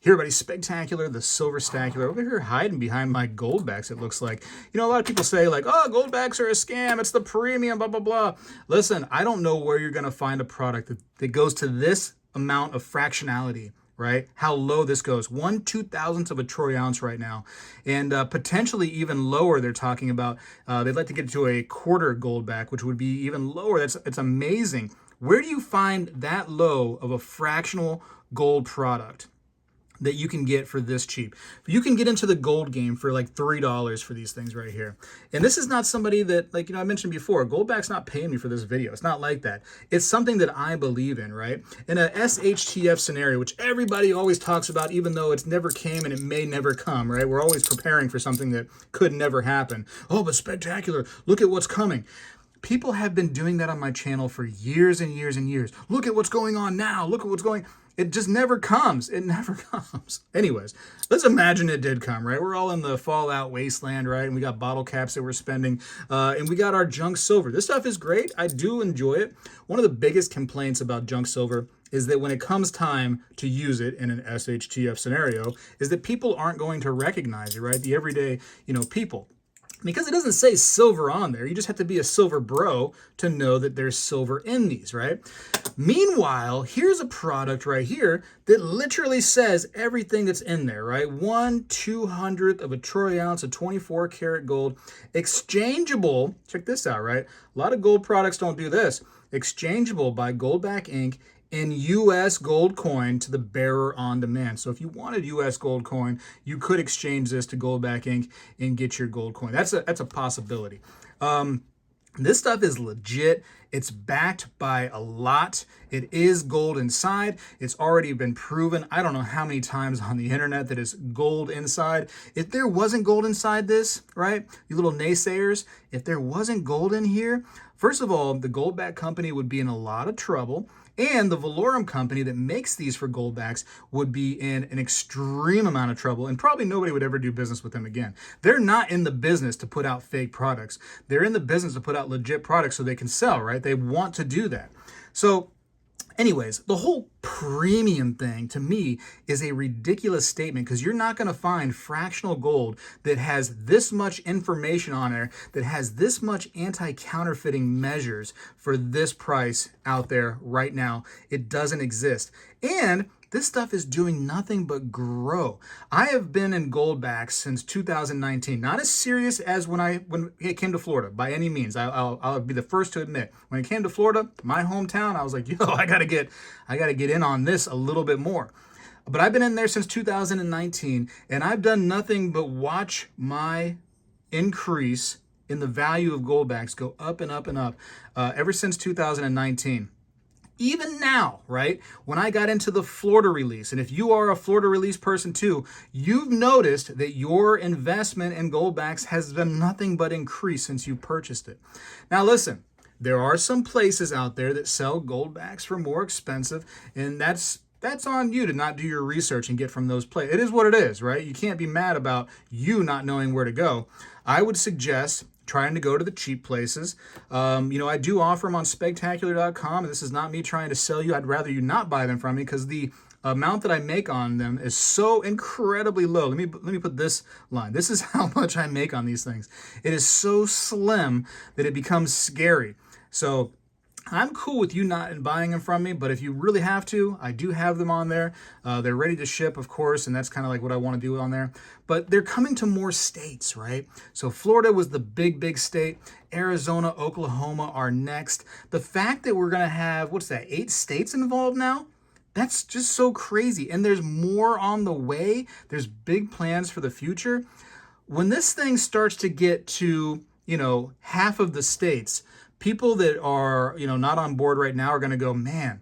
Here, buddy, Spectacular, the Silver Stacular, over here hiding behind my Goldbacks, it looks like. You know, a lot of people say, like, oh, Goldbacks are a scam, it's the premium, blah, blah, blah. Listen, I don't know where you're going to find a product that goes to this amount of fractionality, right? How low this goes. 1/2000th of a troy ounce right now. And potentially even lower, they're talking about. They'd like to get to a quarter Goldback, which would be even lower. It's amazing. Where do you find that low of a fractional gold product that you can get for this cheap? You can get into the gold game for like $3 for these things right here. And this is not somebody that, like, you know, I mentioned before, Goldback's not paying me for this video. It's not like that. It's something that I believe in, right? In a SHTF scenario, which everybody always talks about, even though it's never came and it may never come, right? We're always preparing for something that could never happen. Oh, but Spectacular, look at what's coming. People have been doing that on my channel for years and years and years. Look at what's going on now. Look at what's going. It just never comes. It never comes. Anyways, let's imagine it did come, right? We're all in the Fallout wasteland, right? And we got bottle caps that we're spending, and we got our junk silver. This stuff is great. I do enjoy it. One of the biggest complaints about junk silver is that when it comes time to use it in an SHTF scenario, is that people aren't going to recognize it, right? The everyday, you know, people. Because it doesn't say silver on there. You just have to be a silver bro to know that there's silver in these, right? Meanwhile, here's a product right here that literally says everything that's in there, right? 1/200th of a troy ounce of 24 karat gold, exchangeable. Check this out, right? A lot of gold products don't do this. Exchangeable by Goldback Inc. in U.S. gold coin to the bearer on demand. So if you wanted U.S. gold coin, you could exchange this to Goldback Inc. and get your gold coin. That's a possibility. This stuff is legit. It's backed by a lot. It is gold inside. It's already been proven. I don't know how many times on the internet that it's gold inside. If there wasn't gold inside this, right, you little naysayers, if there wasn't gold in here, first of all, the Goldback company would be in a lot of trouble. And the Valorum company that makes these for Goldbacks would be in an extreme amount of trouble, and probably nobody would ever do business with them again. They're not in the business to put out fake products. They're in the business to put out legit products so they can sell, right? They want to do that. So anyways, the whole premium thing to me is a ridiculous statement, because you're not going to find fractional gold that has this much information on there, that has this much anti-counterfeiting measures for this price out there right now. It doesn't exist. And this stuff is doing nothing but grow. I have been in Goldbacks since 2019. Not as serious as when it came to Florida, by any means. I'll be the first to admit. When it came to Florida, my hometown, I was like, yo, I gotta get in on this a little bit more. But I've been in there since 2019, and I've done nothing but watch my increase in the value of Goldbacks go up and up and up ever since 2019. Even now, right, when I got into the Florida release, and if you are a Florida release person too, you've noticed that your investment in Goldbacks has done nothing but increase since you purchased it. Now listen, there are some places out there that sell Goldbacks for more expensive, and that's on you to not do your research and get from those places. It is what it is, right? You can't be mad about you not knowing where to go. I would suggest trying to go to the cheap places. You know, I do offer them on Spegtacular.com, and this is not me trying to sell you. I'd rather you not buy them from me, because the amount that I make on them is so incredibly low. Let me put this line. This is how much I make on these things. It is so slim that it becomes scary. So I'm cool with you not buying them from me, but if you really have to, I do have them on there. They're ready to ship, of course, and that's kind of like what I want to do on there. But they're coming to more states, right? So Florida was the big state. Arizona, Oklahoma are next. The fact that we're going to have, 8 states involved now? That's just so crazy. And there's more on the way. There's big plans for the future. When this thing starts to get to, you know, half of the states, people that are, you know, not on board right now are going to go, man,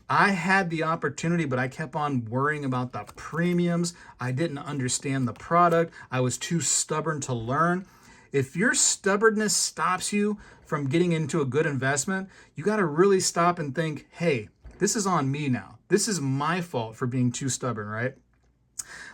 I had the opportunity, but I kept on worrying about the premiums. I didn't understand the product. I was too stubborn to learn. If your stubbornness stops you from getting into a good investment, you got to really stop and think, hey, this is on me now. This is my fault for being too stubborn, right?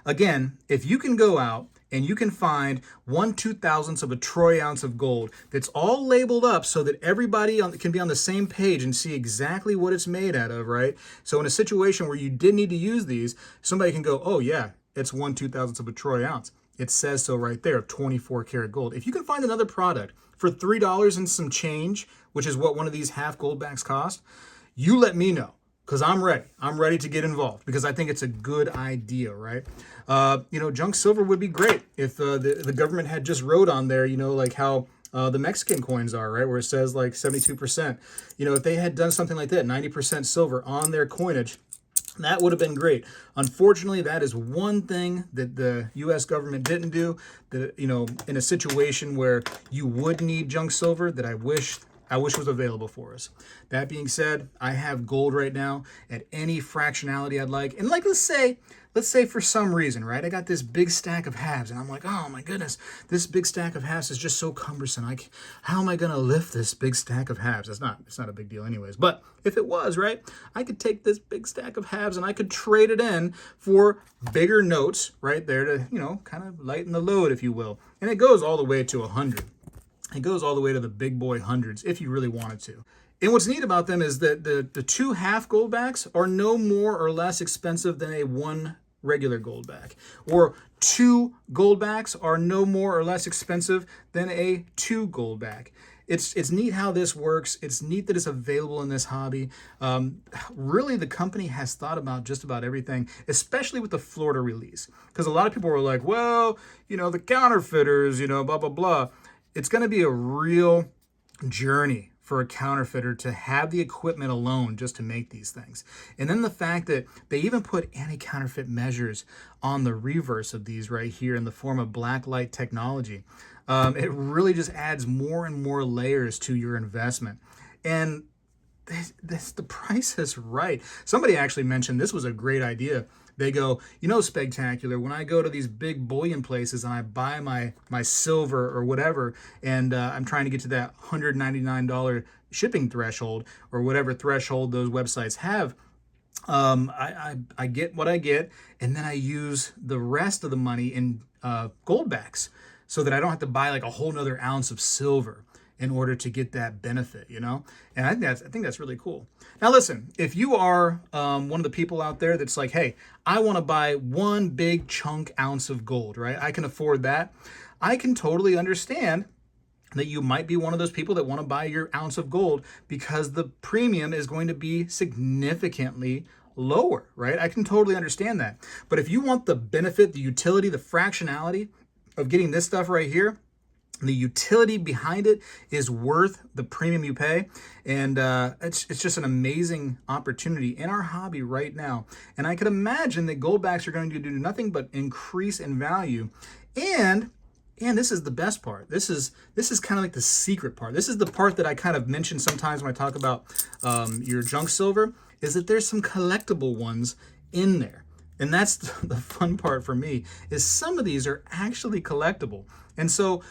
Again, if you can go out and you can find 1/2000th of a troy ounce of gold that's all labeled up so that everybody can be on the same page and see exactly what it's made out of, right? So in a situation where you did need to use these, somebody can go, oh yeah, it's 1/2000th of a troy ounce. It says so right there, 24 karat gold. If you can find another product for $3 and some change, which is what one of these half Goldbacks cost, you let me know, because I'm ready. I'm ready to get involved because I think it's a good idea, right? Junk silver would be great if the government had just wrote on there, like how the Mexican coins are, right? Where it says like 72%. If they had done something like that, 90% silver on their coinage, that would have been great. Unfortunately, that is one thing that the U.S. government didn't do. That in a situation where you would need junk silver, that I wish was available for us. That being said, I have gold right now at any fractionality I'd like. And like, let's say for some reason, right, I got this big stack of halves and I'm like, oh my goodness, this big stack of halves is just so cumbersome. How am I going to lift this big stack of halves? It's not a big deal anyways. But if it was, right, I could take this big stack of halves and I could trade it in for bigger notes right there to, kind of lighten the load, if you will. And it goes all the way to 100. It goes all the way to the big boy hundreds if you really wanted to. And what's neat about them is that the two half Goldbacks are no more or less expensive than a one regular Goldback. Or two Goldbacks are no more or less expensive than a two Goldback. It's neat how this works. It's neat that it's available in this hobby. Really, the company has thought about just about everything, especially with the Florida release. Because a lot of people were like, well, the counterfeiters, blah, blah, blah. It's going to be a real journey for a counterfeiter to have the equipment alone just to make these things. And then the fact that they even put anti-counterfeit measures on the reverse of these right here in the form of black light technology. It really just adds more and more layers to your investment. And the price is right. Somebody actually mentioned this was a great idea. They go, Spegtacular, when I go to these big bullion places and I buy my silver or whatever, and I'm trying to get to that $199 shipping threshold or whatever threshold those websites have, I get what I get, and then I use the rest of the money in Goldbacks so that I don't have to buy like a whole nother ounce of silver in order to get that benefit, And I think that's really cool. Now listen, if you are one of the people out there that's like, hey, I want to buy one big chunk ounce of gold, right? I can afford that. I can totally understand that you might be one of those people that want to buy your ounce of gold because the premium is going to be significantly lower, right? I can totally understand that. But if you want the benefit, the utility, the fractionality of getting this stuff right here, the utility behind it is worth the premium you pay. And it's just an amazing opportunity in our hobby right now. And I could imagine that Goldbacks are going to do nothing but increase in value. And this is the best part. This is kind of like the secret part. This is the part that I kind of mention sometimes when I talk about your junk silver, is that there's some collectible ones in there. And that's the fun part for me, is some of these are actually collectible. And so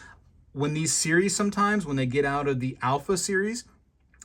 when these series sometimes, when they get out of the alpha series,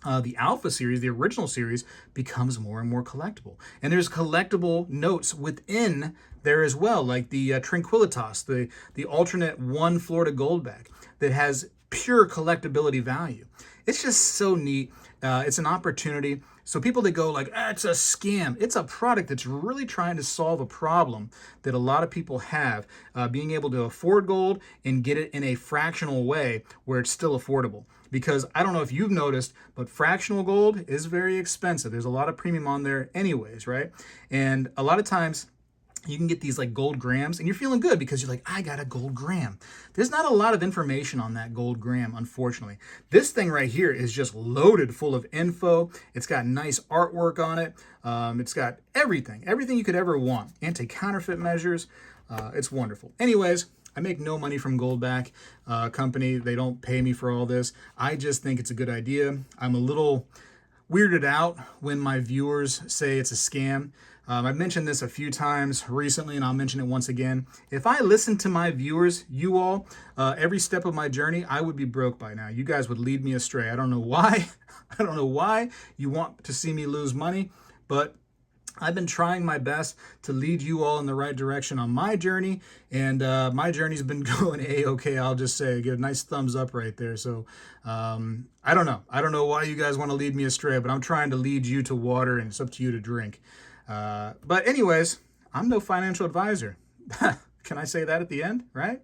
the original series, becomes more and more collectible. And there's collectible notes within there as well, like the Tranquilitas, the alternate one Florida Goldback that has pure collectability value. It's just so neat. It's an opportunity. So people that go like, it's a scam, it's a product that's really trying to solve a problem that a lot of people have, being able to afford gold and get it in a fractional way where it's still affordable. Because I don't know if you've noticed, but fractional gold is very expensive. There's a lot of premium on there anyways, right? And a lot of times you can get these like gold grams and you're feeling good because you're like, I got a gold gram. There's not a lot of information on that gold gram, unfortunately. This thing right here is just loaded full of info. It's got nice artwork on it. It's got everything you could ever want. Anti-counterfeit measures. It's wonderful. Anyways, I make no money from Goldback company. They don't pay me for all this. I just think it's a good idea. I'm a little weirded out when my viewers say it's a scam. I've mentioned this a few times recently, and I'll mention it once again. If I listened to my viewers, you all, every step of my journey, I would be broke by now. You guys would lead me astray. I don't know why. I don't know why you want to see me lose money, but I've been trying my best to lead you all in the right direction on my journey, and my journey's been going a-okay. I'll just say, give a nice thumbs up right there. So I don't know. I don't know why you guys want to lead me astray, but I'm trying to lead you to water, and it's up to you to drink. But anyways, I'm no financial advisor. Can I say that at the end, right?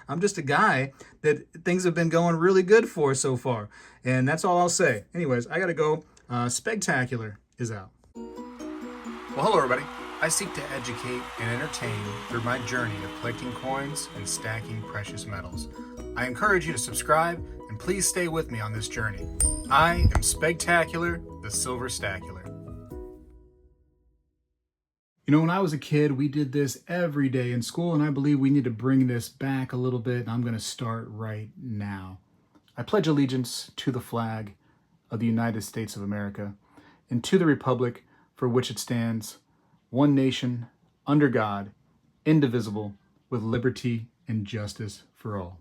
I'm just a guy that things have been going really good for so far, and that's all I'll say. Anyways, I gotta go. Spegtacular is out. Well, hello everybody. I seek to educate and entertain through my journey of collecting coins and stacking precious metals. I encourage you to subscribe, and please stay with me on this journey. I am Spegtacular, the Silver Stacular. You know, when I was a kid, we did this every day in school, and I believe we need to bring this back a little bit, and I'm going to start right now. I pledge allegiance to the flag of the United States of America and to the republic for which it stands, one nation, under God, indivisible, with liberty and justice for all.